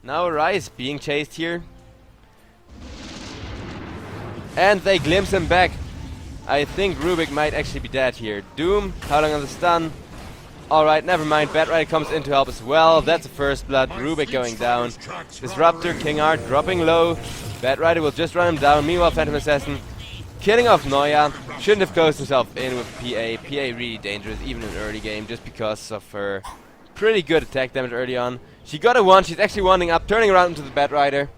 Now Rice being chased here. And they glimpse him back. I think Rubik might actually be dead here. Doom, howling on the stun. Alright, never mind. Batrider comes in to help as well. That's the first blood. Rubik going down. Disruptor, King Art dropping low. Batrider will just run him down. Meanwhile, Phantom Assassin killing off Noya. Shouldn't have closed himself in with PA. PA really dangerous, even in early game, just because of her pretty good attack damage early on. She got a 1. She's actually wanding up, turning around into the Batrider.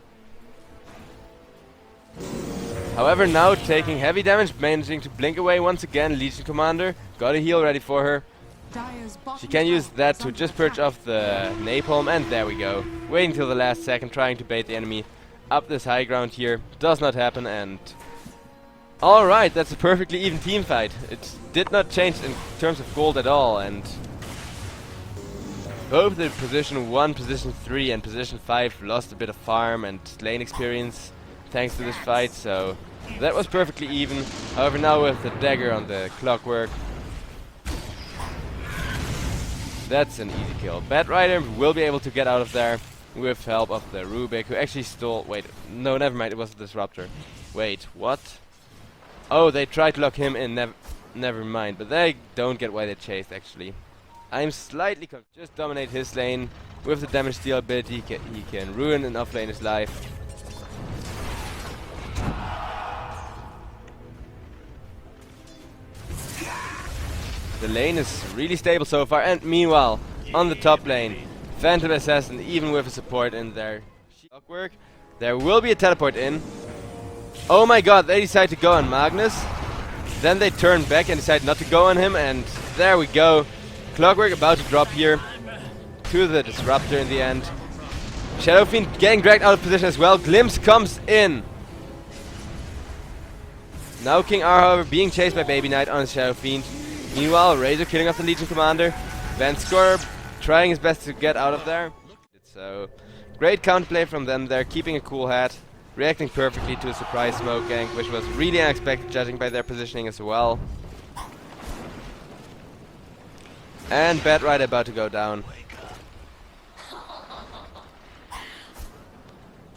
However, now taking heavy damage, managing to blink away once again. Legion Commander got a heal ready for her. She can use that to just purge off the napalm, and there we go. Waiting till the last second, trying to bait the enemy up this high ground here. Does not happen, and alright, that's a perfectly even team fight. It did not change in terms of gold at all, and both the position 1, position 3 and position 5 lost a bit of farm and lane experience thanks to this fight, so that was perfectly even. However, now with the dagger on the clockwork, that's an easy kill. Batrider will be able to get out of there with help of the Rubik, who actually stole... Wait, no, never mind, it was the Disruptor. Wait, what? Oh, they tried to lock him in, never mind, but they don't get why they chased, actually. I'm slightly confused. Just dominate his lane with the damage deal ability. He can ruin an offlaner's life. The lane is really stable so far, and meanwhile, on the top lane, Phantom Assassin, even with a support in there. Clockwork, there will be a teleport in. Oh my god, they decide to go on Magnus. Then they turn back and decide not to go on him, and there we go. Clockwork about to drop here to the Disruptor in the end. Shadow Fiend getting dragged out of position as well. Glimpse comes in. Now King R, however, being chased by Baby Knight on Shadow Fiend. Meanwhile, Razor killing off the Legion Commander. Vanscore trying his best to get out of there. So, great counterplay from them there, keeping a cool head. Reacting perfectly to a surprise smoke gank, which was really unexpected judging by their positioning as well. And Batrider about to go down.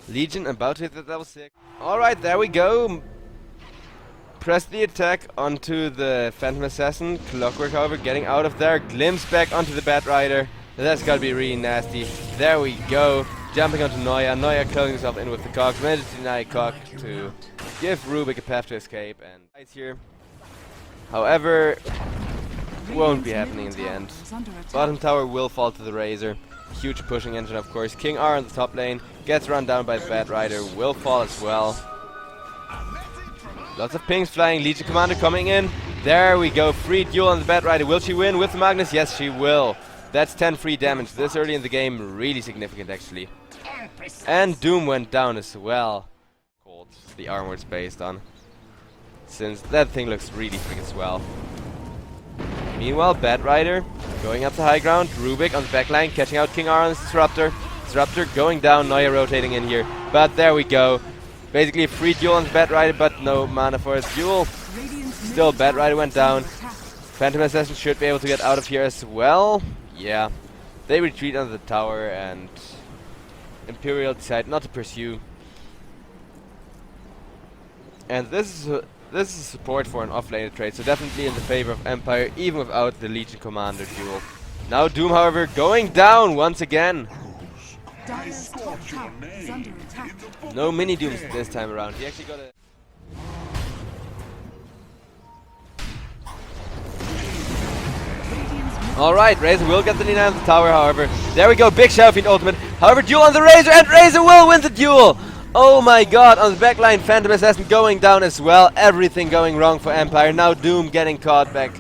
Legion about to hit the level 6. Alright, there we go. Press the attack onto the Phantom Assassin. Clockwork, however, getting out of there. Glimpse back onto the Batrider. That's gotta be really nasty. There we go. Jumping onto Noya. Noya closing himself in with the cogs. Managed to deny Cog to give Rubik a path to escape. And it's here. However, won't be happening in the end. Bottom tower will fall to the Razor. Huge pushing engine, of course. King R on the top lane. Gets run down by the Batrider. Will fall as well. Lots of pings flying. Legion Commander coming in. There we go. Free duel on the Batrider. Will she win with the Magnus? Yes, she will. That's 10 free damage. This early in the game, really significant actually. And Doom went down as well. Called the armor it's based on. Since that thing looks really freaking swell. Meanwhile, Batrider going up the high ground. Rubik on the backline, catching out King R on the Disruptor. Disruptor going down. Noya rotating in here. But there we go. Basically a free duel on the Batrider, but no mana for his duel. Still, Batrider went down. Phantom Assassin should be able to get out of here as well. Yeah. They retreat under the tower, and Imperial decide not to pursue. And this is support for an offlaner trade, so definitely in the favor of Empire, even without the Legion Commander duel. Now Doom, however, going down once again. No mini Dooms this time around. He actually got a... Alright, Razor will get the deny on the tower, however. There we go, big Shadow Fiend ultimate. However, duel on the Razor, and Razor will win the duel! Oh my god, on the backline, Phantom Assassin going down as well. Everything going wrong for Empire. Now Doom getting caught back.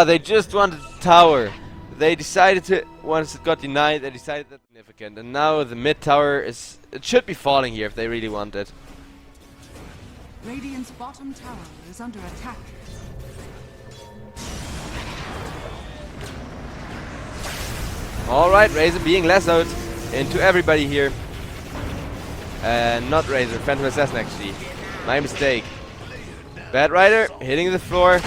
They just wanted the tower. They decided to, once it got denied, they decided that's significant. And now the mid tower is, it should be falling here if they really want it. Radiant's bottom tower is under attack. Alright, Razor being lassoed into everybody here. Not Razor, Phantom Assassin actually. My mistake. Batrider hitting the floor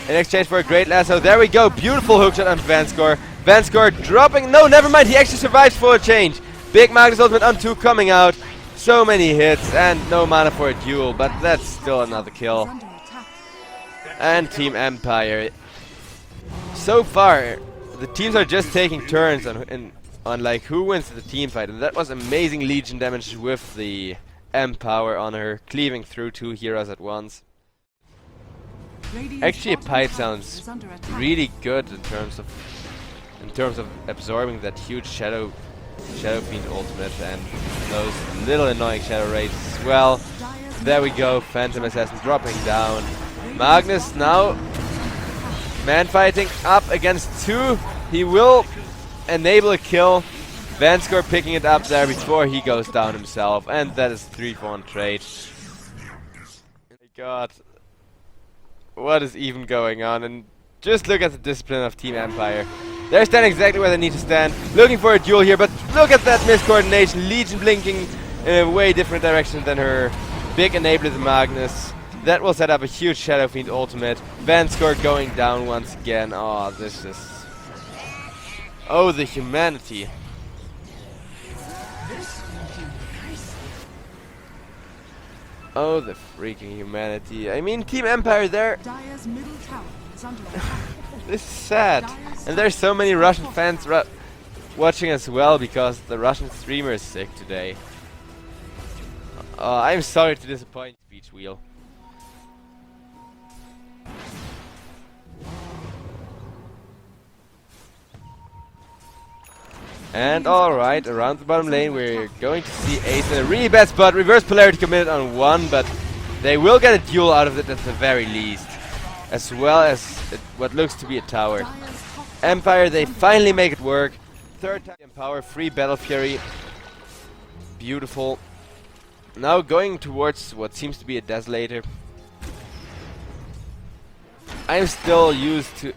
in exchange for a great lasso. There we go, beautiful hookshot on Vanscore. Vanscore dropping, no, never mind, he actually survives for a change. Big Magnus ultimate on 2 coming out. So many hits and no mana for a duel, but that's still another kill. Under attack. And Team Empire. So far, the teams are just taking turns on like who wins the team fight, and that was amazing Legion damage with the Empower on her, cleaving through 2 heroes at once. Radiant's Actually, a bottom pipe tower sounds is under attack. really good in terms of absorbing that huge Shadow Fiend ultimate and those little annoying Shadow Raids as well. Dire's There we go, Phantom Assassin dropping down. Magnus now man fighting up against 2. He will enable a kill. Vanskor picking it up there before he goes down himself, and that is 3-for-1 trade. Oh my god. What is even going on? And just look at the discipline of Team Empire. They're standing exactly where they need to stand, looking for a duel here, but look at that miscoordination. Legion blinking in a way different direction than her big enabler, the Magnus. That will set up a huge Shadow Fiend ultimate. Vanskor going down once again. Oh, this is... Oh, the humanity. Oh, the freaking humanity. I mean, Team Empire there. Dire's middle tower is under attack. This is sad. And there's so many Russian fans watching as well because the Russian streamer is sick today. I'm sorry to disappoint, Speech Wheel. And alright, around the bottom lane we're going to see Ace in a really bad spot. Reverse polarity committed on 1, but they will get a duel out of it at the very least. As well as what looks to be a tower. Dire's top Empire, they finally make it work. Third time Empower, free Battle Fury. Beautiful. Now going towards what seems to be a Desolator. I'm still used to...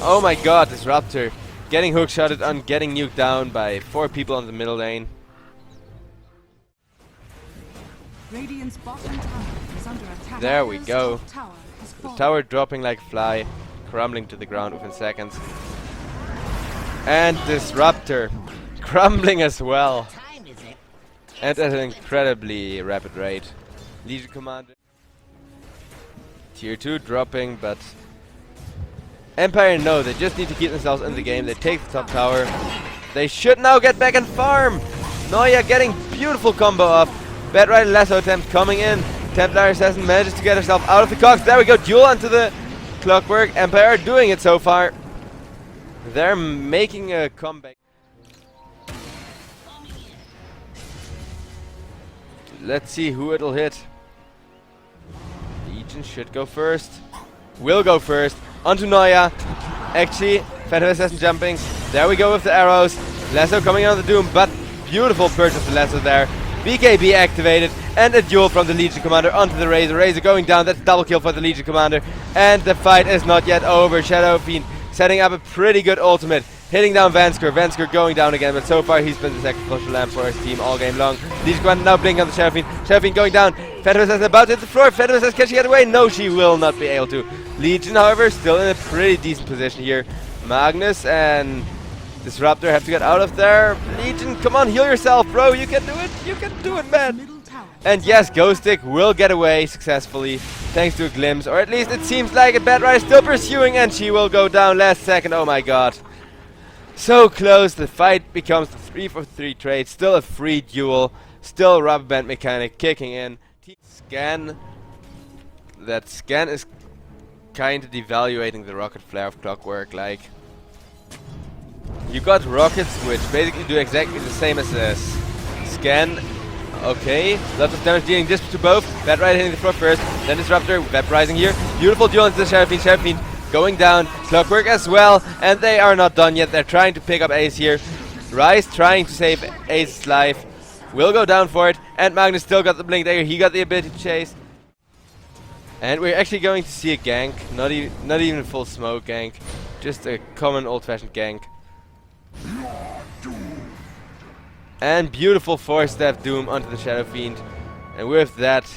Oh my god, Disruptor. Getting hookshotted on, getting nuked down by 4 people on the middle lane. Radiant's bottom tower is under attack. There we Dire's go. top tower has The fallen. tower dropping like a fly, crumbling to the ground within seconds. And Disruptor crumbling as well. And at an incredibly rapid rate. Legion Commander. Tier 2 dropping, but Empire no, they just need to keep themselves in the game. They take the top tower. They should now get back and farm. Noya getting beautiful combo off. Bad Rider Lasso attempt coming in. Templar Assassin manages to get herself out of the cogs. There we go, duel onto the Clockwork. Empire doing it so far. They're making a comeback. Let's see who it'll hit. Legion should go first. Will go first. Onto Noya. Actually, Phantom Assassin jumping. There we go with the arrows. Lasso coming on the Doom, but beautiful purge of the Lasso there. BKB activated, and a duel from the Legion Commander onto the Razor. Razor going down, that's double kill for the Legion Commander. And the fight is not yet over. Shadow Fiend setting up a pretty good ultimate. Hitting down Vanskor. Vanskor going down again, but so far he's been the sacrificial lamb for his team all game long. Legion Commander now blinking on the Shadow Fiend. Shadow Fiend going down. Phantom Assassin about to hit the floor. Phantom Assassin, can she get away? No, she will not be able to. Legion, however, still in a pretty decent position here. Magnus and Disruptor have to get out of there. Legion, come on, heal yourself, bro. You can do it. You can do it, man. Middle tower. And yes, Ghostic will get away successfully thanks to a glimpse, or at least it seems like it. Bad Rider still pursuing, and she will go down last second. Oh my god. So close. The fight becomes the 3-for-3 trade. Still a free duel. Still rubber band mechanic kicking in. Scan. That scan is kind of devaluating the rocket flare of Clockwork. Like, you got rockets which basically do exactly the same as a scan. Okay, lots of damage dealing this to both. Bad Rider hitting the floor first, then Disruptor, Vaporizing here. Beautiful duel into the Shadow Fiend. Shadow Fiend going down. Clockwork as well, and they are not done yet. They're trying to pick up Ace here. Rise trying to save Ace's life. Will go down for it, and Magnus still got the blink dagger. He got the ability to chase. And we're actually going to see a gank, not even a full smoke gank, just a common old-fashioned gank. And beautiful 4-step Doom onto the Shadow Fiend. And with that...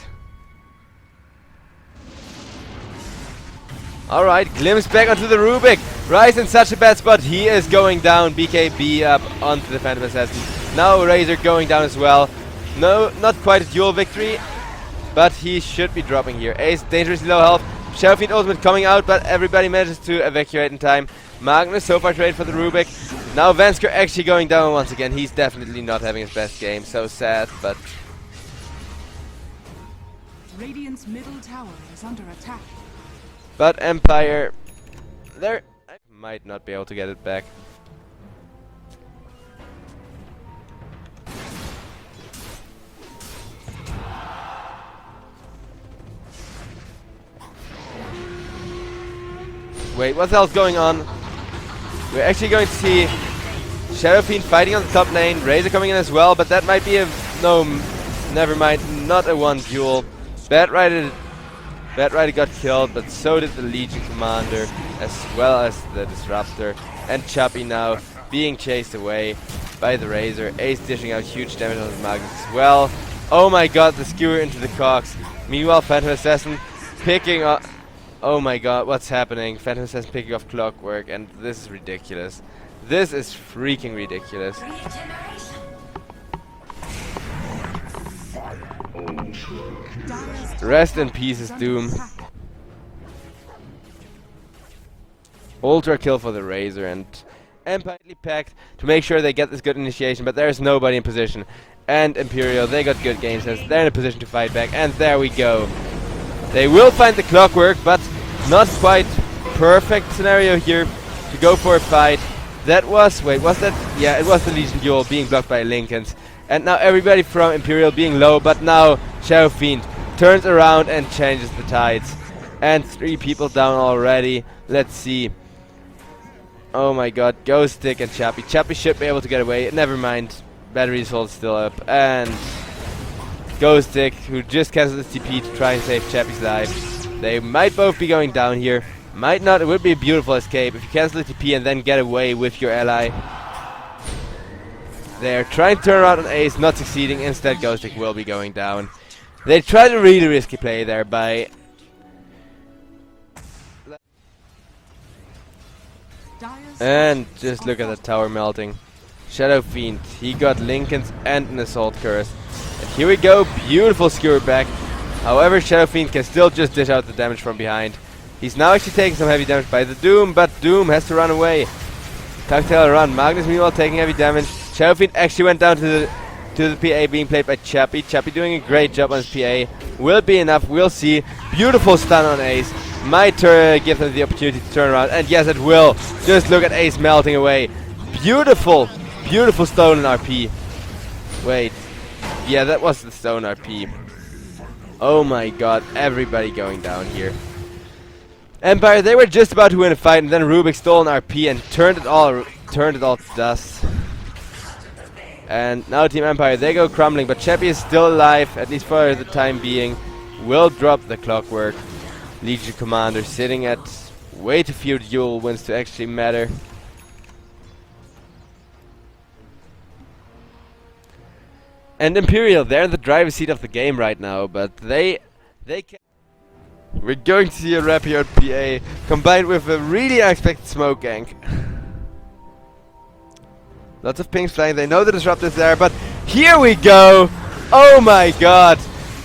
Alright, glimpse back onto the Rubik. Rise in such a bad spot, he is going down. BKB up onto the Phantom Assassin. Now Razor going down as well. No, not quite a duel victory, but he should be dropping here. Ace dangerously low health. Shadow Fiend ultimate coming out, but everybody manages to evacuate in time. Magnus so far trade for the Rubik. Now Vansker actually going down once again. He's definitely not having his best game. So sad, but... Radiant's middle tower is under attack. But Empire... There... I might not be able to get it back. Wait, what the hell's going on? We're actually going to see Shadow Fiend fighting on the top lane, Razor coming in as well, but that might be a... No, never mind, not a one duel. Bad Rider got killed, but so did the Legion Commander, as well as the Disruptor. And Chappie now being chased away by the Razor. Ace dishing out huge damage on the Magnus as well. Oh my god, the skewer into the cogs. Meanwhile, Phantom Assassin picking up... Oh my god, what's happening? Phantom Assassin picking off Clockwork, and this is ridiculous. This is freaking ridiculous. Rest in pieces, Doom. Ultra kill for the Razor, and Empire packed to make sure they get this good initiation, but there's nobody in position. And Imperial, they got good game sense. They're in a position to fight back, and there we go. They will find the Clockwork, but not quite perfect scenario here to go for a fight. That was... Wait, was that... Yeah, it was the Legion duel being blocked by Lincolns. And now everybody from Imperial being low, but now Shadow Fiend turns around and changes the tides. And 3 people down already. Let's see. Oh my god, Ghost Stick and Chappie. Chappie should be able to get away. Never mind. Battery's hold still up. And Ghost Stick, who just cancelled his TP to try and save Chappie's life. They might both be going down here. Might not. It would be a beautiful escape if you cancel the TP and then get away with your ally. They're trying to turn around on Ace, not succeeding. Instead, Ghost Stick will be going down. They tried a really risky play there by... And just look at the tower melting. Shadow Fiend, he got Lincoln's and an Assault Curse. And here we go, beautiful skewer back. However, Shadow Fiend can still just dish out the damage from behind. He's now actually taking some heavy damage by the Doom, but Doom has to run away. Cocktail run. Magnus meanwhile taking heavy damage. Shadow Fiend actually went down to the PA being played by Chappie. Chappie doing a great job on his PA. Will be enough, we'll see. Beautiful stun on Ace. Might give him the opportunity to turn around, and yes it will. Just look at Ace melting away. Beautiful, beautiful stolen RP. Wait. Yeah, that was the stone RP. Oh my god, everybody going down here. Empire, they were just about to win a fight, and then Rubik stole an RP and turned it all to dust. And now Team Empire, they go crumbling, but Chappie is still alive, at least for the time being. Will drop the Clockwork. Legion Commander sitting at way too few duel wins to actually matter. And Imperial, they're in the driver's seat of the game right now, but they can... We're going to see a Rapier PA combined with a really unexpected smoke gank. Lots of pings flying, they know the Disruptor is there, but here we go! Oh my god!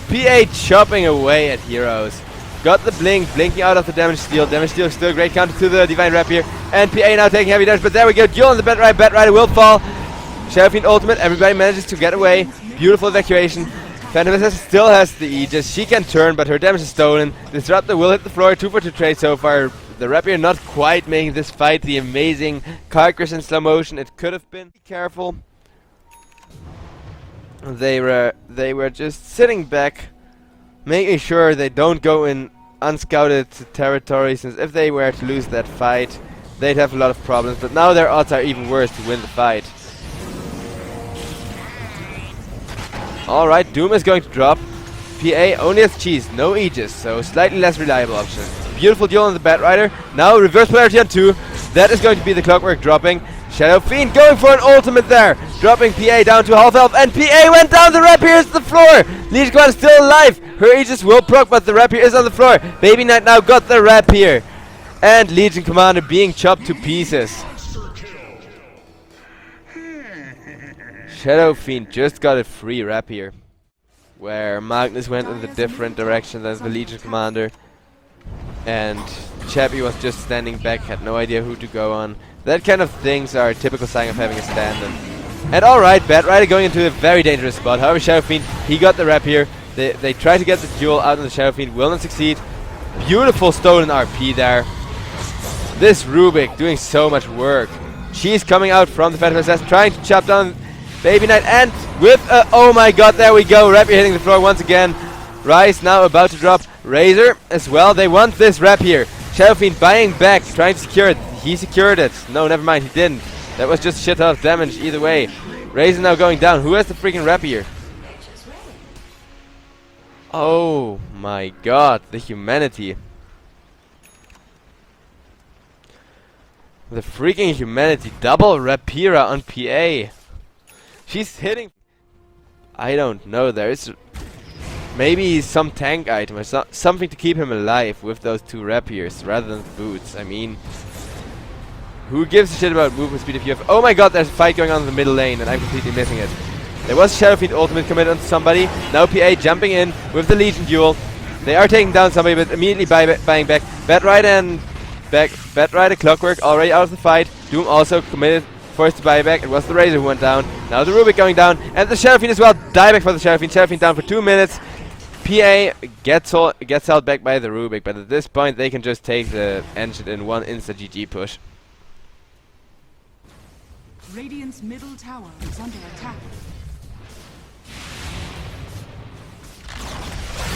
PA chopping away at heroes. Got the blink, blinking out of the damage steal. Damage steal is still a great counter to the Divine Rapier. And PA now taking heavy damage, but there we go. Duel on the Bat Rider will fall. Shadow Fiend ultimate, everybody manages to get away. Beautiful evacuation. Phantom Assassin still has the Aegis. She can turn, but her damage is stolen. Disruptor will hit the floor. 2 for 2 trade so far. The Rapier not quite making this fight the amazing Carcass in slow motion it could have been. Be careful. They were just sitting back, making sure they don't go in unscouted territory, since if they were to lose that fight, they'd have a lot of problems. But now their odds are even worse to win the fight. Alright, Doom is going to drop. PA only has cheese, no Aegis, so slightly less reliable option. Beautiful duel on the Bat Rider. Now reverse polarity on 2. That is going to be the Clockwork dropping. Shadow Fiend going for an ultimate there. Dropping PA down to half health, and PA went down. The Rapier is to the floor. Legion Commander is still alive. Her Aegis will proc, but the Rapier is on the floor. Baby Knight now got the Rapier. And Legion Commander being chopped to pieces. Shadow Fiend just got a free rapier, where Magnus went in the different direction than the Legion Commander, and Chappie was just standing back, had no idea who to go on. That kind of things are a typical sign of having a stand-in. And alright, Bat Rider going into a very dangerous spot. However, Shadow Fiend, he got the rapier. They try to get the duel out on the Shadow Fiend, will not succeed. Beautiful stolen RP there. This Rubik doing so much work. She's coming out from the Phantom Assassin, trying to chop down Baby Knight, and with a, oh my god, there we go, rapier hitting the floor once again. Rise now about to drop Razor as well. They want this rapier. Shadow Fiend buying back, trying to secure it. He secured it. No, never mind, he didn't. That was just shit ton of damage either way. Razor now going down. Who has the freaking rapier? Oh my god, the humanity. The freaking humanity. Double Rapira on PA. She's hitting. I don't know. There is maybe some tank item or something to keep him alive with those two rapiers rather than the boots. I mean, who gives a shit about movement speed if you have... Oh my god, there's a fight going on in the middle lane and I'm completely missing it. There was Shadow Fiend ultimate committed onto somebody. Now PA jumping in with the Legion duel. They are taking down somebody, but immediately buying back. Bat Rider and Bat Rider Clockwork already out of the fight. Doom also committed, forced to buy back. It was the Razor who went down. Now the Rubik going down, and the Shadow Fiend as well. Dieback for the Shadow Fiend. Shadow Fiend down for 2 minutes. PA gets held back by the Rubik, but at this point they can just take the engine in one insta GG push. Radiant's middle tower is under attack.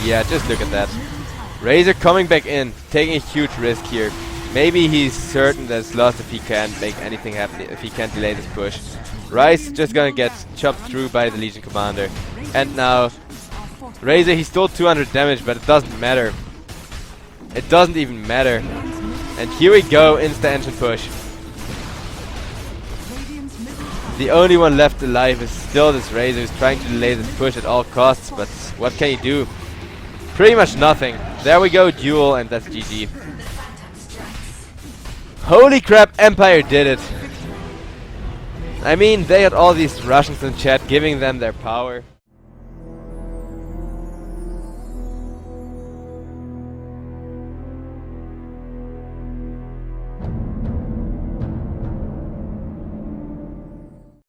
Yeah, just look at that. Razor coming back in, taking a huge risk here. Maybe he's certain that's lost if he can't make anything happen, if he can't delay this push. Rice just gonna get chopped through by the Legion Commander. And now, Razor, he stole 200 damage, but it doesn't matter. It doesn't even matter. And here we go, insta engine push. The only one left alive is still this Razor, who's trying to delay this push at all costs, but what can he do? Pretty much nothing. There we go, duel, and that's GG. Holy crap, Empire did it. I mean, they had all these Russians in chat giving them their power.